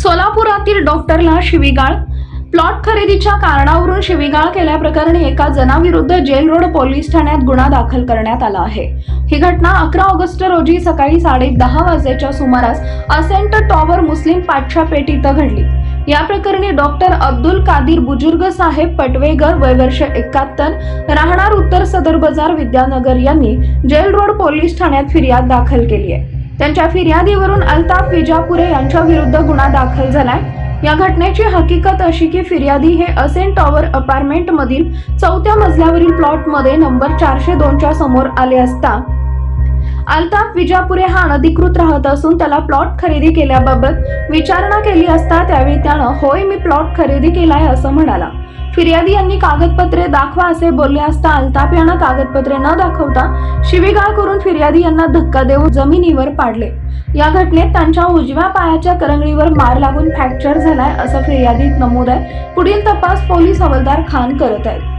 सोलापुरातील डॉक्टरला शिवीगाळ. प्लॉट खरेदीच्या कारणावरून शिवीगाळ केल्याप्रकरणी एका जणाविरुद्ध जेल रोड पोलीस ठाण्यात गुन्हा दाखल करण्यात आला आहे. ही घटना 11 ऑगस्ट रोजी सकाळी 10:30 वाजेच्या सुमारास असेंट टॉवर मुस्लिम पाठशापेठ इथं घडली. या प्रकरणी डॉक्टर अब्दुल कादिर बुजुर्ग साहेब पटवेगर, वय वर्ष 71, राहणार उत्तर सदर बाजार, विद्यानगर यांनी जेल रोड पोलीस ठाण्यात फिर्याद दाखल केली आहे. त्यांच्या फिर्यादीवरून अल्ताफ विजापुरे यांच्या विरुद्ध गुन्हा दाखल झालाय. या घटनेची हकीकत अशी की फिर्यादी हे असेंट टॉवर अपार्टमेंट मधील 4थ्या मजल्यावरील प्लॉट मध्ये नंबर 402 च्या समोर आले असता अल्ताफ विजापुरे हा अनधिकृत राहत असून त्याला प्लॉट खरेदी केल्याबाबत विचारणा केली असता त्यावेळी त्यानं होय मी प्लॉट खरेदी केलाय असं म्हणाला. फिर्यादी यांनी कागदपत्रे दाखवा असे बोलले असता अल्ताफ यांना कागदपत्रे न दाखवता शिवीगाळ करून फिर्यादी यांना धक्का देऊन जमिनीवर पाडले. या घटनेत त्यांच्या उजव्या पायाच्या करंगळीवर मार लागून फ्रॅक्चर झालाय असं फिर्यादीत नमूद आहे. पुढील तपास पोलीस हवालदार खान करत आहेत.